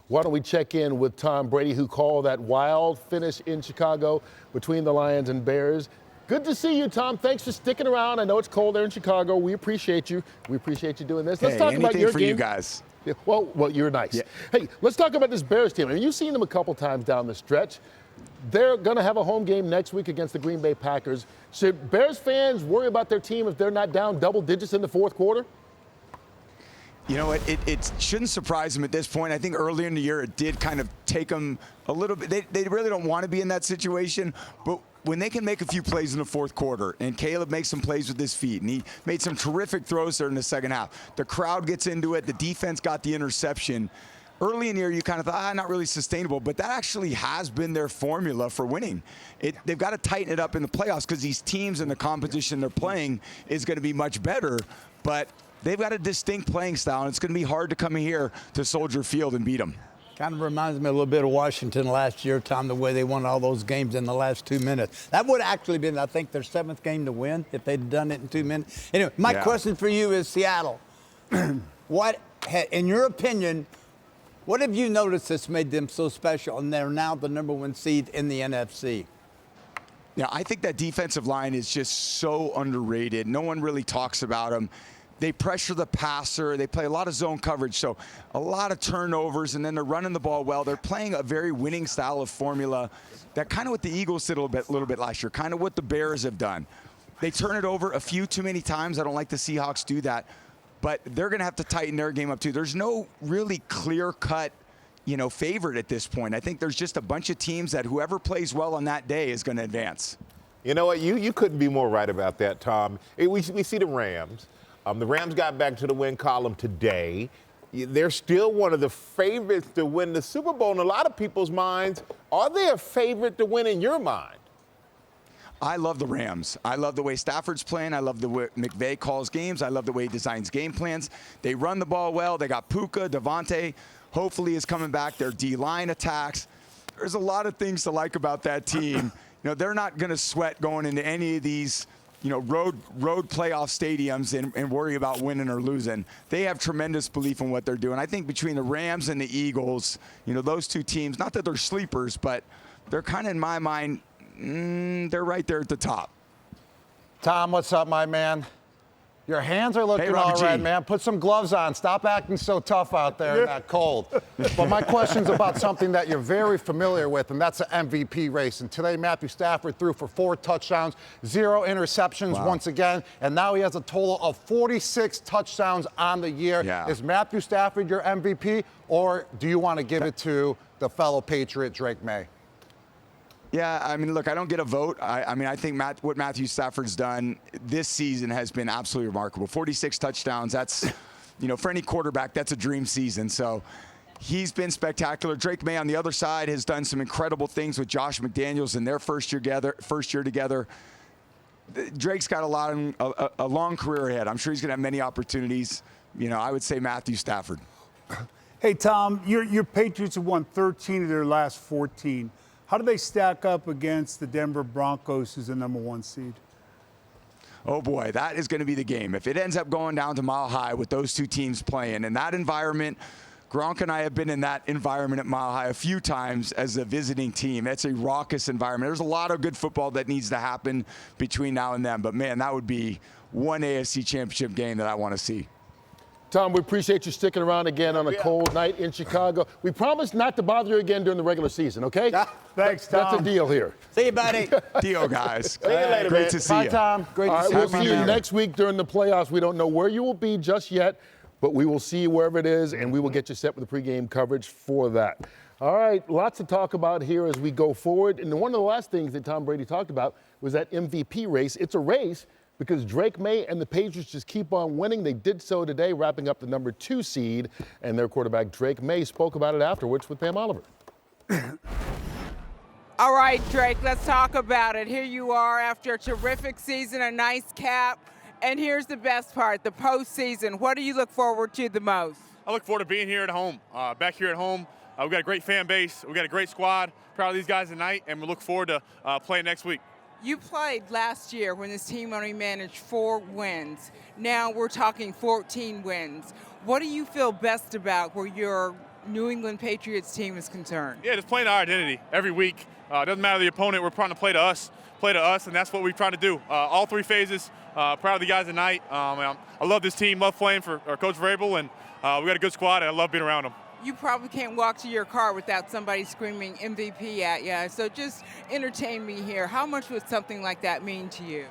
Why don't we check in with Tom Brady, who called that wild finish in Chicago between the Lions and Bears. Good to see you, Tom. Thanks for sticking around. I know it's cold there in Chicago. We appreciate you. We appreciate you doing this. Let's talk about your for game. You guys. Yeah, well, you're nice. Yeah. Hey, let's talk about this Bears team. I mean, you've seen them a couple times down the stretch. They're going to have a home game next week against the Green Bay Packers. Should Bears fans worry about their team if they're not down double digits in the fourth quarter? You know what? It shouldn't surprise them at this point. I think earlier in the year it did kind of take them a little bit. They really don't want to be in that situation, but when they can make a few plays in the fourth quarter, and Caleb makes some plays with his feet, and he made some terrific throws there in the second half. The crowd gets into it. The defense got the interception. Early in the year, you kind of thought, not really sustainable, but that actually has been their formula for winning. They've got to tighten it up in the playoffs because these teams and the competition they're playing is going to be much better, but they've got a distinct playing style, and it's going to be hard to come in here to Soldier Field and beat them. Kind of reminds me a little bit of Washington last year, Tom, the way they won all those games in the last 2 minutes. That would have actually been, I think, their 7th game to win if they'd done it in 2 minutes. Anyway, my question for you is Seattle. In your opinion, what have you noticed that's made them so special, and they're now the #1 seed in the NFC? Yeah, I think that defensive line is just so underrated. No one really talks about them. They pressure the passer. They play a lot of zone coverage, so a lot of turnovers, and then they're running the ball well. They're playing a very winning style of formula that kind of what the Eagles did a little bit last year, kind of what the Bears have done. They turn it over a few too many times. I don't like the Seahawks do that, but they're going to have to tighten their game up too. There's no really clear-cut, favorite at this point. I think there's just a bunch of teams that whoever plays well on that day is going to advance. You know what? You couldn't be more right about that, Tom. We see the Rams. The Rams got back to the win column today. They're still one of the favorites to win the Super Bowl in a lot of people's minds. Are they a favorite to win in your mind? I love the Rams. I love the way Stafford's playing. I love the way McVay calls games. I love the way he designs game plans. They run the ball well. They got Puka, Devontae, hopefully is coming back. Their D-line attacks. There's a lot of things to like about that team. They're not going to sweat going into any of these road playoff stadiums and worry about winning or losing. They have tremendous belief in what they're doing. I think between the Rams and the Eagles, those two teams, not that they're sleepers, but they're kind of, in my mind, they're right there at the top. Tom, what's up, my man? Your hands are looking all right, man. Put some gloves on. Stop acting so tough out there in that cold. But my question's about something that you're very familiar with, and that's the MVP race. And today, Matthew Stafford threw for 4 touchdowns, 0 interceptions once again, and now he has a total of 46 touchdowns on the year. Yeah. Is Matthew Stafford your MVP, or do you want to give it to the fellow Patriot, Drake Maye? Yeah, I mean, look, I don't get a vote. I think what Matthew Stafford's done this season has been absolutely remarkable. 46 touchdowns, that's, for any quarterback, that's a dream season. So he's been spectacular. Drake Maye on the other side has done some incredible things with Josh McDaniels in their first year together. Drake's got a long career ahead. I'm sure he's going to have many opportunities. I would say Matthew Stafford. Hey, Tom, your Patriots have won 13 of their last 14. How do they stack up against the Denver Broncos, who's the #1 seed? Oh, boy, that is going to be the game. If it ends up going down to Mile High with those two teams playing in that environment, Gronk and I have been in that environment at Mile High a few times as a visiting team. It's a raucous environment. There's a lot of good football that needs to happen between now and then. But, man, that would be one AFC championship game that I want to see. Tom, we appreciate you sticking around again on a cold night in Chicago. We promise not to bother you again during the regular season, okay? Thanks, Tom. That's a deal here. See you, buddy. Deal, guys. See you later, Great man. to see Bye, you. Tom. Great to see you. We'll see you next week during the playoffs. We don't know where you will be just yet, but we will see you wherever it is, and we will get you set with the pregame coverage for that. All right, lots to talk about here as we go forward. And one of the last things that Tom Brady talked about was that MVP race. It's a race because Drake Maye and the Patriots just keep on winning. They did so today, wrapping up the #2 seed, and their quarterback Drake Maye spoke about it afterwards with Pam Oliver. All right, Drake, let's talk about it. Here you are after a terrific season, a nice cap, and here's the best part, the postseason. What do you look forward to the most? I look forward to being here at home, back here at home. We've got a great fan base. We've got a great squad. Proud of these guys tonight, and we look forward to playing next week. You played last year when this team only managed 4 wins. Now we're talking 14 wins. What do you feel best about where you're New England Patriots team is concerned? Yeah, just playing our identity every week. Doesn't matter the opponent, we're trying to play to us, and that's what we try to do. All three phases. Proud of the guys tonight. I love this team, love playing for Coach Vrabel, and we got a good squad, and I love being around them. You probably can't walk to your car without somebody screaming MVP at you. So just entertain me here. How much would something like that mean to you?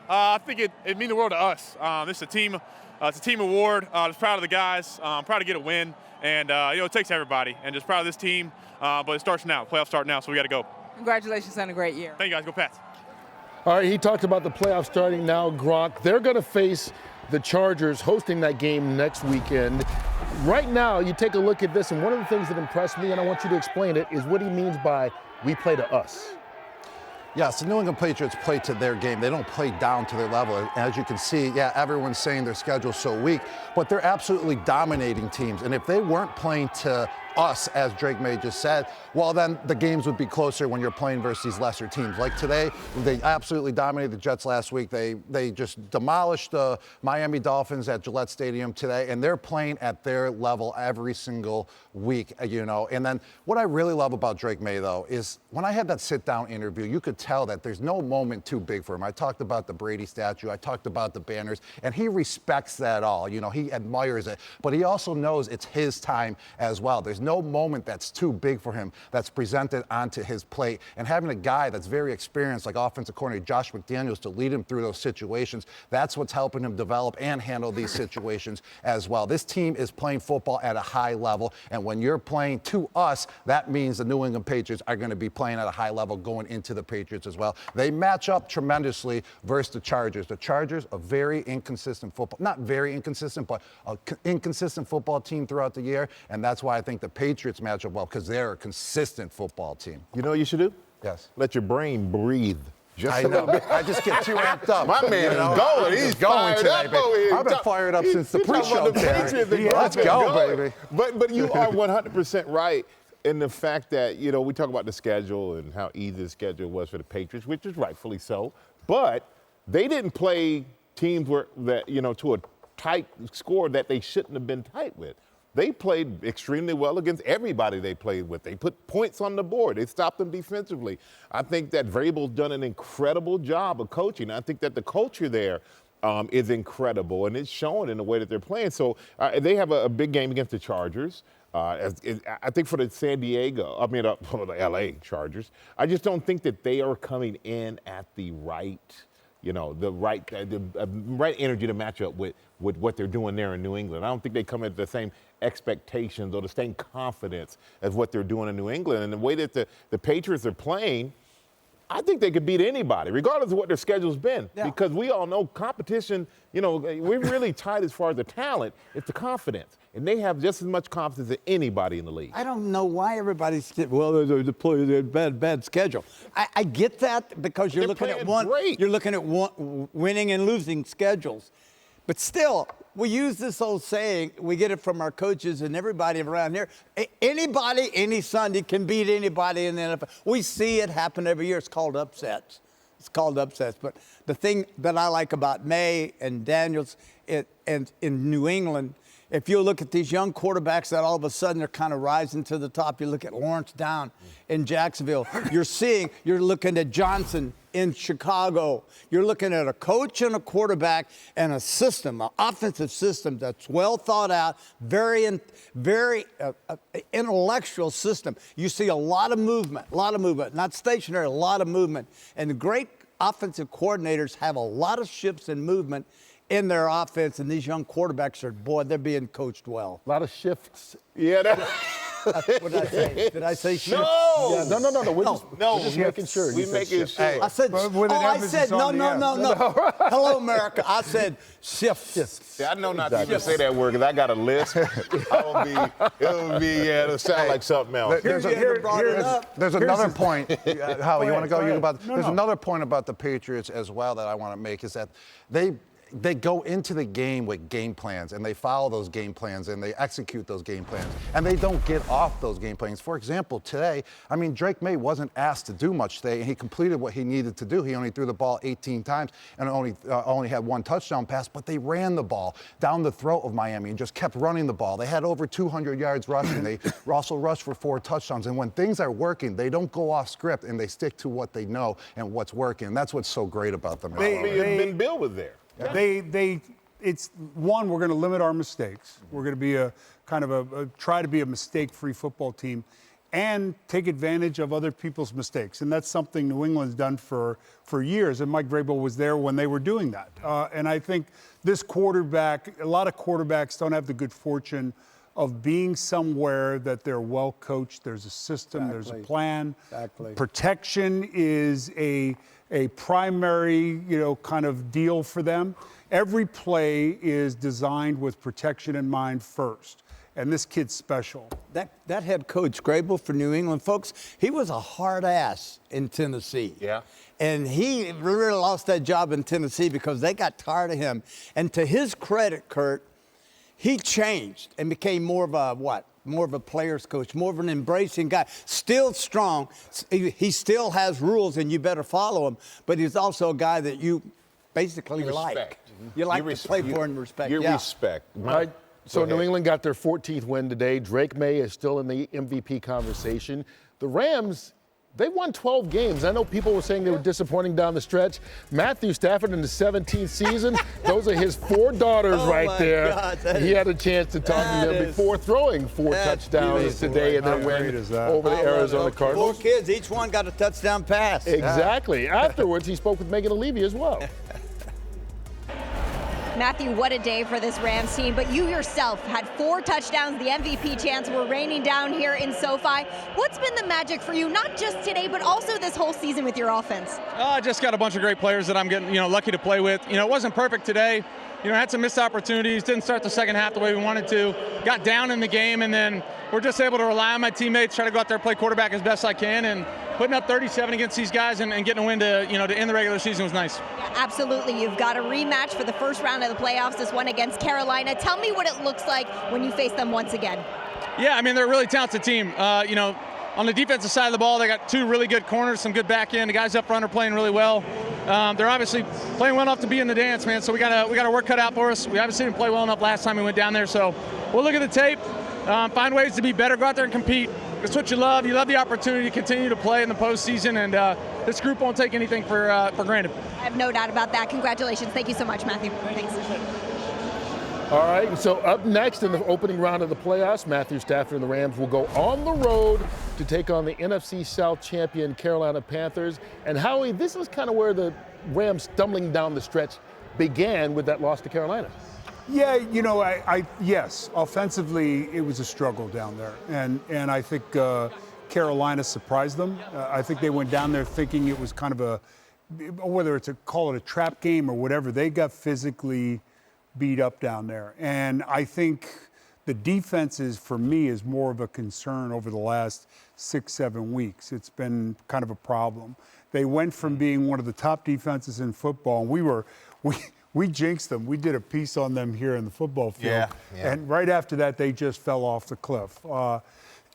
I think it means the world to us. This is a team. It's a team award. Just proud of the guys. Proud to get a win, and it takes everybody. And just proud of this team. But it starts now. Playoffs start now, so we got to go. Congratulations on a great year. Thank you guys. Go Pats. All right, he talked about the playoffs starting now, Gronk. They're going to face the Chargers hosting that game next weekend. Right now, you take a look at this, and one of the things that impressed me, and I want you to explain it, is what he means by we play to us. Yes, the New England Patriots play to their game. They don't play down to their level. As you can see, yeah, everyone's saying their schedule's so weak, but they're absolutely dominating teams. And if they weren't playing to us, as Drake Maye just said, well, then the games would be closer when you're playing versus these lesser teams. Like today, they absolutely dominated the Jets last week. They just demolished the Miami Dolphins at Gillette Stadium today, and they're playing at their level every single week, And then what I really love about Drake Maye, though, is when I had that sit-down interview, you could tell that there's no moment too big for him. I talked about the Brady statue. I talked about the banners, and he respects that all. He admires it, but he also knows it's his time as well. There's no moment that's too big for him that's presented onto his plate. And having a guy that's very experienced, like offensive coordinator Josh McDaniels, to lead him through those situations, that's what's helping him develop and handle these situations as well. This team is playing football at a high level, and when you're playing to us, that means the New England Patriots are going to be playing at a high level going into the Patriots as well. They match up tremendously versus the Chargers. The Chargers, a very inconsistent football, not very inconsistent, but an inconsistent football team throughout the year, and that's why I think the Patriots match up well, because they're a consistent football team. You know what you should do? Yes. Let your brain breathe. I know. I just get too amped up. My man is going. He's going today, baby. I've been fired up since the pre-show. Let's go, baby. But you are 100% right in the fact that, we talk about the schedule and how easy the schedule was for the Patriots, which is rightfully so. But they didn't play teams to a tight score that they shouldn't have been tight with. They played extremely well against everybody they played with. They put points on the board. They stopped them defensively. I think that Vrabel's done an incredible job of coaching. I think that the culture there is incredible, and it's showing in the way that they're playing. So they have a big game against the Chargers. I think for the the LA Chargers, I just don't think that they are coming in at the right right energy to match up with what they're doing there in New England. I don't think they come at the same expectations or the same confidence as what they're doing in New England. And the way that the Patriots are playing, I think they could beat anybody, regardless of what their schedule's been. Yeah. Because we all know competition, we're really tight as far as the talent. It's the confidence. And they have just as much confidence as anybody in the league. I don't know why everybody's, they're bad schedule. I get that because you're looking at winning and losing schedules. But still, we use this old saying, we get it from our coaches and everybody around here. Anybody, any Sunday can beat anybody in the NFL. We see it happen every year. It's called upsets. But the thing that I like about Maye and Daniels and in New England, if you look at these young quarterbacks that all of a sudden are kind of rising to the top, you look at Lawrence down in Jacksonville. You're looking at Johnson in Chicago. You're looking at a coach and a quarterback and a system, an offensive system that's well thought out, very intellectual system. You see a lot of movement, not stationary, a lot of movement. And the great offensive coordinators have a lot of shifts and movement in their offense, and these young quarterbacks they're being coached well. A lot of shifts. Yeah. What did I say? Did I say shifts? No. Yeah, no. We're just making sure. We're making sure. I said, no. Hello, America. I said shifts. Yeah, I know not to even say that word because I got a list. It'll sound like something else. There's another point. Howie, you want to go? There's another point about the Patriots as well that I want to make is that they go into the game with game plans, and they follow those game plans, and they execute those game plans, and they don't get off those game plans. For example, today, I mean, Drake Maye wasn't asked to do much today, and he completed what he needed to do. He only threw the ball 18 times and only had one touchdown pass, but they ran the ball down the throat of Miami and just kept running the ball. They had over 200 yards rushing. They also rushed for 4 touchdowns. And when things are working, they don't go off script, and they stick to what they know and what's working. And that's what's so great about them. Bill was there. It's one, we're going to limit our mistakes. We're going to be try to be a mistake-free football team and take advantage of other people's mistakes. And that's something New England's done for years. And Mike Vrabel was there when they were doing that. And I think this quarterback, a lot of quarterbacks don't have the good fortune of being somewhere that they're well coached. There's a system, there's a plan. Protection is a primary, kind of deal for them. Every play is designed with protection in mind first. And this kid's special. That head coach, Grable for New England, folks, he was a hard ass in Tennessee. Yeah. And he really lost that job in Tennessee because they got tired of him. And to his credit, Kurt, he changed and became more of a player's coach, more of an embracing guy. Still strong. He still has rules, and you better follow them. But he's also a guy that you basically like. You like to play for and respect. You respect. Right. So New England got their 14th win today. Drake Maye is still in the MVP conversation. The Rams, they won 12 games. I know people were saying they were disappointing down the stretch. Matthew Stafford in the 17th season, those are his 4 daughters right there. God, he had a chance to talk to them before throwing 4 touchdowns today in their win over the Arizona Cardinals. 4 kids, each one got a touchdown pass. Exactly. Afterwards, he spoke with Megan Levy as well. Matthew, what a day for this Rams team, but you yourself had 4 touchdowns. The MVP chants were raining down here in SoFi. What's been the magic for you, not just today, but also this whole season with your offense? I just got a bunch of great players that I'm getting, lucky to play with. It wasn't perfect today. Had some missed opportunities, didn't start the second half the way we wanted to, got down in the game, and then we're just able to rely on my teammates, try to go out there and play quarterback as best I can, and putting up 37 against these guys and getting a win to end the regular season was nice. Yeah, absolutely. You've got a rematch for the first round of the playoffs, this one against Carolina. Tell me what it looks like when you face them once again. Yeah, they're a really talented team. On the defensive side of the ball, they got 2 really good corners, some good back end. The guys up front are playing really well. They're obviously playing well enough to be in the dance, man. So we got our work cut out for us. We obviously didn't play well enough last time we went down there. So we'll look at the tape, find ways to be better, go out there and compete. It's what you love. You love the opportunity to continue to play in the postseason, and this group won't take anything for granted. I have no doubt about that. Congratulations. Thank you so much, Matthew. Thanks. All right, so up next in the opening round of the playoffs, Matthew Stafford and the Rams will go on the road to take on the NFC South champion Carolina Panthers. And Howie, this is kind of where the Rams stumbling down the stretch began with that loss to Carolina. Yeah, yes, offensively it was a struggle down there, and I think Carolina surprised them. I think they went down there thinking it was kind of whether it's call it a trap game or whatever. They got physically beat up down there, and I think the defenses for me is more of a concern over the last 6-7 weeks. It's been kind of a problem. They went from being one of the top defenses in football, and we jinxed them. We did a piece on them here in the football field. Yeah. And right after that, they just fell off the cliff.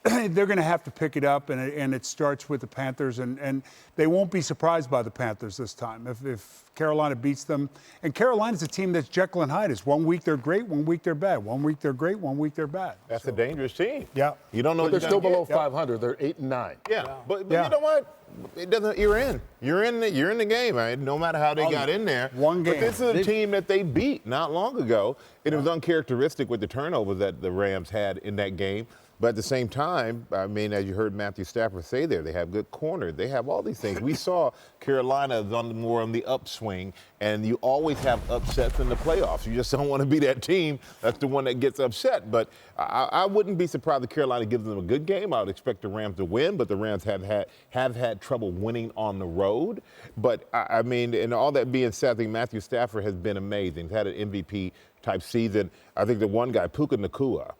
They're going to have to pick it up, and it starts with the Panthers, and they won't be surprised by the Panthers this time if Carolina beats them. And Carolina's a team that's Jekyll and Hyde. It's 1 week they're great, 1 week they're bad. 1 week they're great, 1 week they're bad. That's a dangerous team. Yeah. You don't know. But they're still below 500. They're 8-9. Yeah. But you know what? It doesn't. You're in. You're in the game. Right? No matter how they got in there. One game. But this is a team that they beat not long ago, and it was uncharacteristic with the turnovers that the Rams had in that game. But at the same time, as you heard Matthew Stafford say there, they have good corners. They have all these things. We saw Carolina more on the upswing, and you always have upsets in the playoffs. You just don't want to be that team that's the one that gets upset. But I wouldn't be surprised if Carolina gives them a good game. I would expect the Rams to win, but the Rams have had trouble winning on the road. But, and all that being said, I think Matthew Stafford has been amazing. He's had an MVP-type season. I think the one guy, Puka Nacua,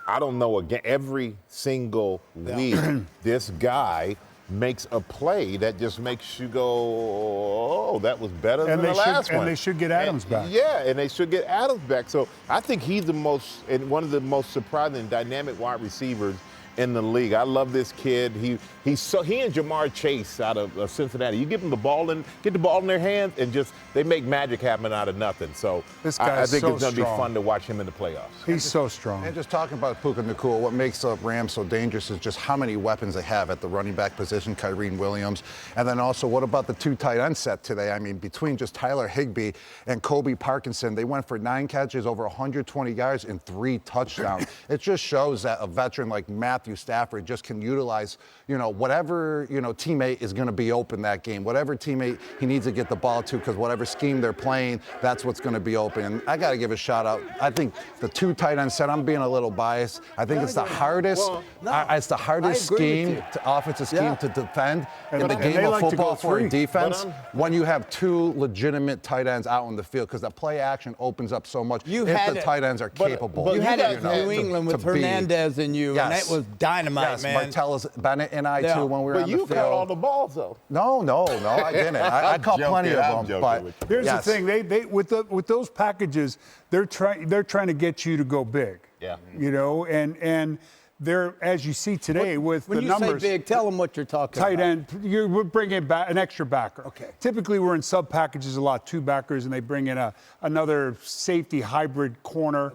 I don't know, again, every single week, this guy makes a play that just makes you go, oh, that was better than the last one. And they should get Adams back. Yeah, and they should get Adams back. So I think he's one of the most surprising dynamic wide receivers in the league. I love this kid. He and Jamar Chase out of Cincinnati. You give them the ball and get the ball in their hands, and they make magic happen out of nothing. So I think it's going to be fun to watch him in the playoffs. He's so strong. And just talking about Puka Nacua, what makes the Rams so dangerous is just how many weapons they have at the running back position, Kyren Williams. And then also, what about the 2 tight end set today? I mean, between just Tyler Higbee and Kobe Parkinson, they went for 9 catches, over 120 yards, and 3 touchdowns. It just shows that a veteran like Matthew Stafford just can utilize, whatever, teammate is going to be open that game, whatever teammate he needs to get the ball to, because whatever scheme they're playing, that's what's going to be open. And I got to give a shout out. I think the 2 tight end set, I'm being a little biased. I think it's the hardest, offensive scheme to defend in the game of football for a defense when you have 2 legitimate tight ends out on the field, because the play action opens up so much if the tight ends are capable. You had it in New England with Hernandez and you, and it was dynamite, man. Martellus Bennett and I, too, when we were on the field. But you caught all the balls, though. No, I didn't. I caught plenty of them. But here's the thing: they with those packages, they're trying to get you to go big. Yeah. And they're, as you see today, with the numbers. When you say big, tell them what you're talking about. Tight end, you're bringing back an extra backer. Okay. Typically, we're in sub packages a lot, 2 backers, and they bring in another safety hybrid corner.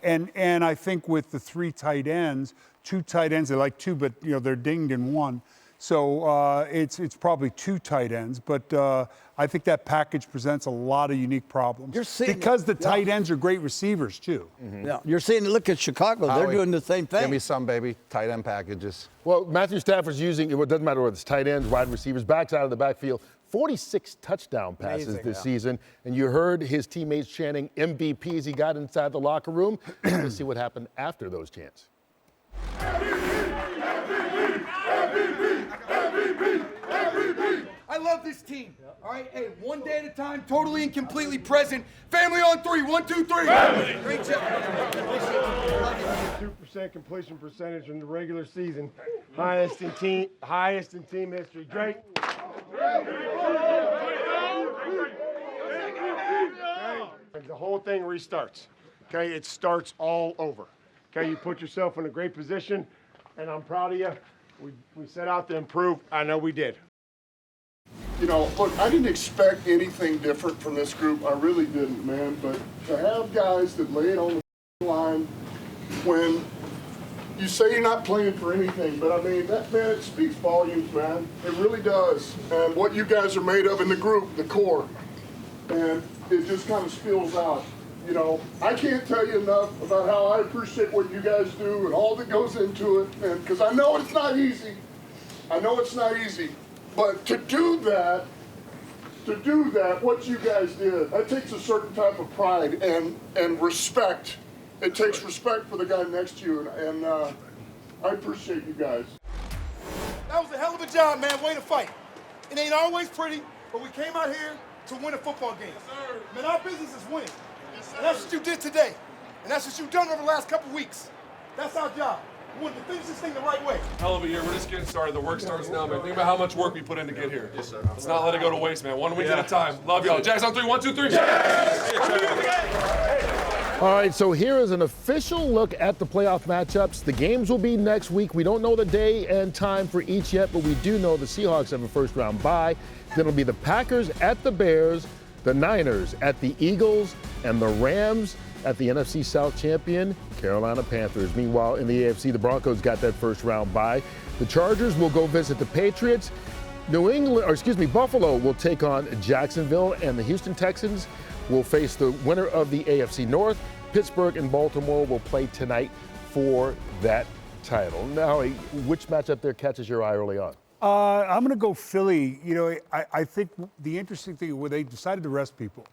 And I think with the 3 tight ends, 2 tight ends, they like 2, but they're dinged in 1. So it's probably 2 tight ends, but I think that package presents a lot of unique problems. Because the tight ends are great receivers too. Mm-hmm. Yeah, you're seeing. Look at Chicago; they're doing the same thing. Give me some, baby. Tight end packages. Well, Matthew Stafford's using it doesn't matter whether it's tight ends, wide receivers, backs out of the backfield. 46 touchdown passes this season, and you heard his teammates chanting MVP as he got inside the locker room. Let's see what happened after those chants. I love this team. All right, hey, one day at a time, totally and completely present. Family on 3, 1, 2, 3. Family. Great job. 2% completion percentage in the regular season, highest in team history. Drake. The whole thing restarts. Okay, it starts all over. Okay, you put yourself in a great position, and I'm proud of you. We set out to improve. I know we did. Look, I didn't expect anything different from this group. I really didn't, man. But to have guys that lay it on the line when you say you're not playing for anything, but I mean, it speaks volumes, man. It really does. And what you guys are made of in the group, the core, and it just kind of spills out. I can't tell you enough about how I appreciate what you guys do and all that goes into it. And because I know it's not easy. But to do that, what you guys did, that takes a certain type of pride and respect. It takes respect for the guy next to you, and I appreciate you guys. That was a hell of a job, man. Way to fight. It ain't always pretty, but we came out here to win a football game. Yes, man, our business is winning. Yes, and that's what you did today. And that's what you've done over the last couple weeks. That's our job. We want to finish this thing the right way. Hell of a year. We're just getting started. The work starts now, man. Think about how much work we put in to get here. Yes, sir. Let's not let it go to waste, man. 1 week at a time. Love y'all. Jags on 3. 1, 2, 3. Yes! All right, so here is an official look at the playoff matchups. The games will be next week. We don't know the day and time for each yet, but we do know the Seahawks have a first-round bye. Then it'll be the Packers at the Bears, the Niners at the Eagles, and the Rams at the NFC South champion, Carolina Panthers. Meanwhile, in the AFC, the Broncos got that first-round bye. The Chargers will go visit the Patriots. Buffalo will take on Jacksonville, and the Houston Texans will face the winner of the AFC North. Pittsburgh and Baltimore will play tonight for that title. Now, which matchup there catches your eye early on? I'm going to go Philly. I think the interesting thing where they decided to rest people.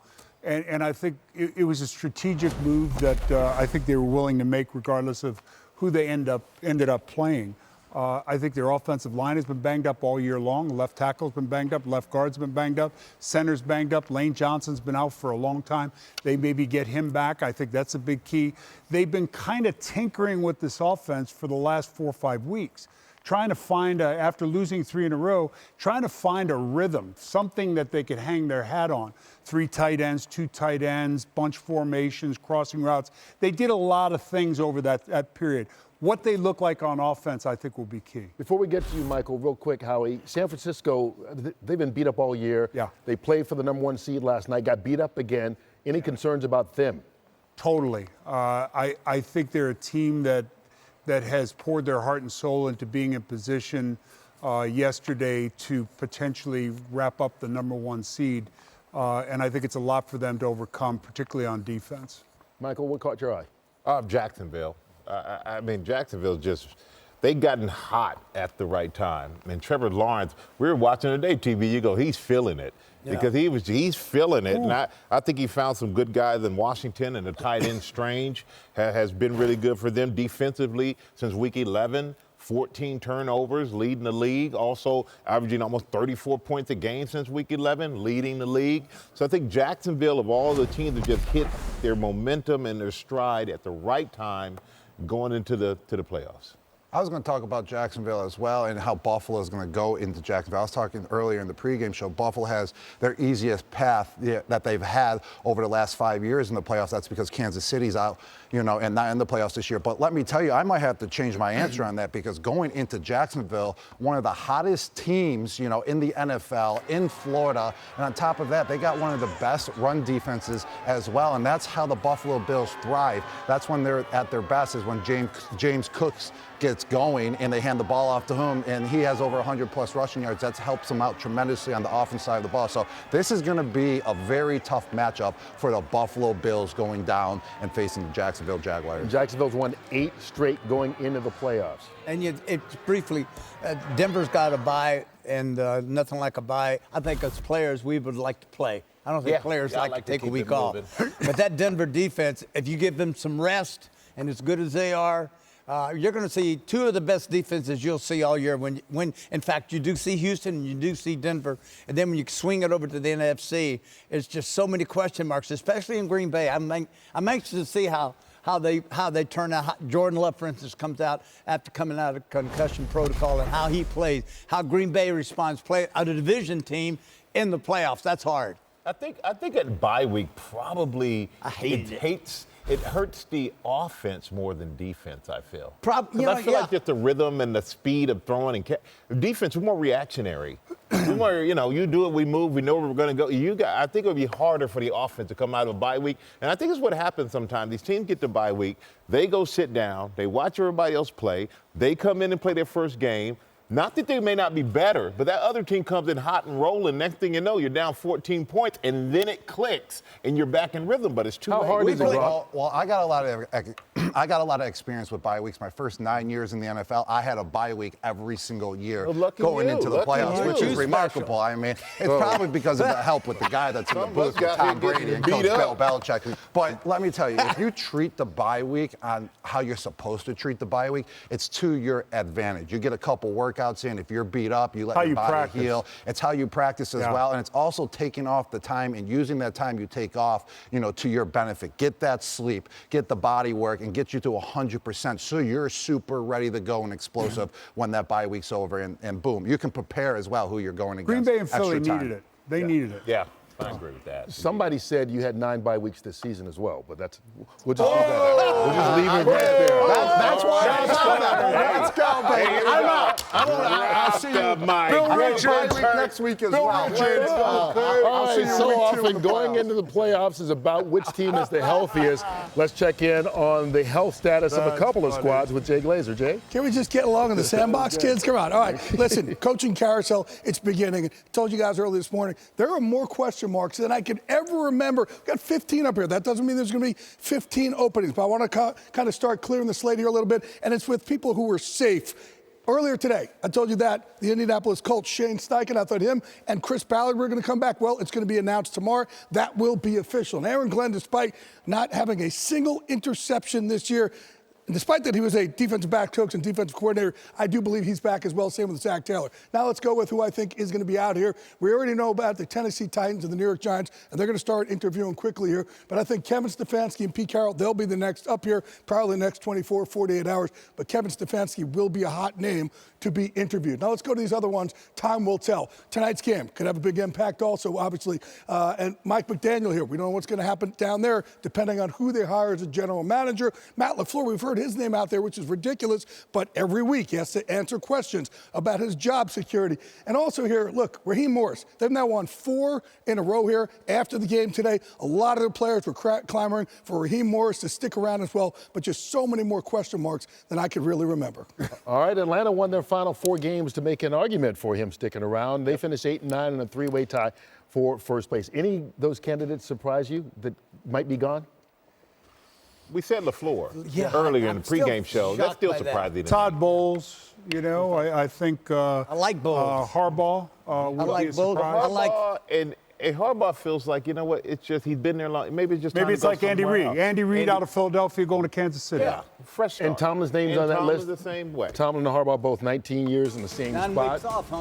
And I think it was a strategic move that I think they were willing to make regardless of who they ended up playing. I think their offensive line has been banged up all year long. Left tackle's been banged up. Left guard's been banged up. Center's banged up. Lane Johnson's been out for a long time. They maybe get him back. I think that's a big key. They've been kind of tinkering with this offense for the last 4 or 5 weeks, trying to find, after losing 3 in a row, trying to find a rhythm, something that they could hang their hat on. 3 tight ends, 2 tight ends, bunch formations, crossing routes. They did a lot of things over that period. What they look like on offense, I think, will be key. Before we get to you, Michael, real quick, Howie, San Francisco, they've been beat up all year. Yeah. They played for the #1 seed last night, got beat up again. Any concerns about them? Totally. I think they're a team that has poured their heart and soul into being in position yesterday to potentially wrap up the #1 seed. And I think it's a lot for them to overcome, particularly on defense. Michael, what caught your eye? Jacksonville. I mean, Jacksonville they've gotten hot at the right time. And Trevor Lawrence, we were watching today, TV, you go, he's feeling it. Yeah. Because he's feeling it. Ooh. And I think he found some good guys in Washington, and the tight end Strange has been really good for them defensively since week 11. 14 turnovers, leading the league, also averaging almost 34 points a game since week 11, leading the league. So I think Jacksonville, of all the teams that just hit their momentum and their stride at the right time going into the playoffs. I was going to talk about Jacksonville as well and how Buffalo is going to go into Jacksonville. I was talking earlier in the pregame show. Buffalo has their easiest path that they've had over the last 5 years in the playoffs. That's because Kansas City's out, and not in the playoffs this year. But let me tell you, I might have to change my answer on that, because going into Jacksonville, one of the hottest teams, in the NFL, in Florida, and on top of that, they got one of the best run defenses as well. And that's how the Buffalo Bills thrive. That's when they're at their best, is when James Cooks gets going and they hand the ball off to him, and he has over 100+ rushing yards. That helps him out tremendously on the offense side of the ball. So this is going to be a very tough matchup for the Buffalo Bills going down and facing the Jacksonville Jaguars. Jacksonville's won 8 straight going into the playoffs. And it's briefly, Denver's got a bye, and nothing like a bye. I think as players, we would like to play. I don't think players like to take a week off. But that Denver defense, if you give them some rest, and as good as they are, you're going to see 2 of the best defenses you'll see all year. When in fact, you do see Houston and you do see Denver, and then when you swing it over to the NFC, it's just so many question marks, especially in Green Bay. I'm anxious to see how they turn out. Jordan Love, for instance, comes out after coming out of concussion protocol, and how he plays, how Green Bay responds, play a division team in the playoffs. That's hard. I think at bye week probably it hurts the offense more than defense, I feel. I feel like just the rhythm and the speed of throwing and defense is more reactionary. More, you do it, we move, we know where we're going to go. I think it would be harder for the offense to come out of a bye week. And I think it's what happens sometimes. These teams get to bye week, they go sit down, they watch everybody else play, they come in and play their first game. Not that they may not be better, but that other team comes in hot and rolling. Next thing you know, you're down 14 points, and then it clicks, and you're back in rhythm. But it's too late. How hard is it? Well, I got a lot of experience with bye weeks. My first 9 years in the NFL, I had a bye week every single year going into the playoffs, which is remarkable. I mean, it's probably because of the help with the guy that's in the booth with Tom Brady and Coach Bill Belichick. But let me tell you, if you treat the bye week on how you're supposed to treat the bye week, it's to your advantage. You get a couple workouts in. If you're beat up, you let your body heal. It's how you practice as well. And it's also taking off the time and using that time you take off, to your benefit. Get that sleep, get the body work, and get you to 100% so you're super ready to go and explosive when that bye week's over. And boom, you can prepare as well who you're going against. Green Bay and Philly needed it. They needed it. Yeah. I agree with that. Somebody said you had 9 bye weeks this season as well, but we'll just leave it right there. That's why. Let's go, baby. I'm out. I'll see you. Bill Richards next week as well. All right, so often going into the playoffs is about which team is the healthiest. Let's check in on the health status of a couple of squads with Jay Glazer. Jay? Can we just get along in the sandbox, kids? Come on. All right, listen, coaching carousel, it's beginning. I told you guys earlier this morning, there are more question marks than I could ever remember. We've got 15 up here. That doesn't mean there's going to be 15 openings, but I want to kind of start clearing the slate here a little bit, and it's with people who were safe. Earlier today, I told you that the Indianapolis Colts, Shane Steichen, I thought him and Chris Ballard were going to come back. Well, it's going to be announced tomorrow. That will be official. And Aaron Glenn, despite not having a single interception this year, And despite that he was a defensive back coach and defensive coordinator, I do believe he's back as well. Same with Zach Taylor. Now let's go with who I think is going to be out here. We already know about the Tennessee Titans and the New York Giants, and they're going to start interviewing quickly here. But I think Kevin Stefanski and Pete Carroll, they'll be the next up here, probably the next 24, 48 hours. But Kevin Stefanski will be a hot name to be interviewed. Now let's go to these other ones. Time will tell. Tonight's game could have a big impact also, obviously. And Mike McDaniel here. We don't know what's going to happen down there, depending on who they hire as a general manager. Matt LaFleur, we've heard his name out there, which is ridiculous. But every week he has to answer questions about his job security. And also here, look, Raheem Morris. They've now won 4 in a row here after the game today. A lot of the players were clamoring for Raheem Morris to stick around as well. But just so many more question marks than I could really remember. All right, Atlanta won their final 4 games to make an argument for him sticking around. They finished 8-9 in a 3-way tie for first place. Any of those candidates surprise you that might be gone? We said LaFleur earlier in the pregame show. That's still surprising. Todd Bowles, you know, I think. I like Bowles. Harbaugh would like be a Bowles. surprise. I like. And Harbaugh feels like, you know what, it's just he's been there long. Maybe it's just Maybe it's like Andy Reid. Andy Reid out of Philadelphia going to Kansas City. Yeah, fresh start. And Tomlin's name's on that list. Tomlin's the same way. Tomlin and Harbaugh both 19 years in the same 9 spot. weeks off, huh,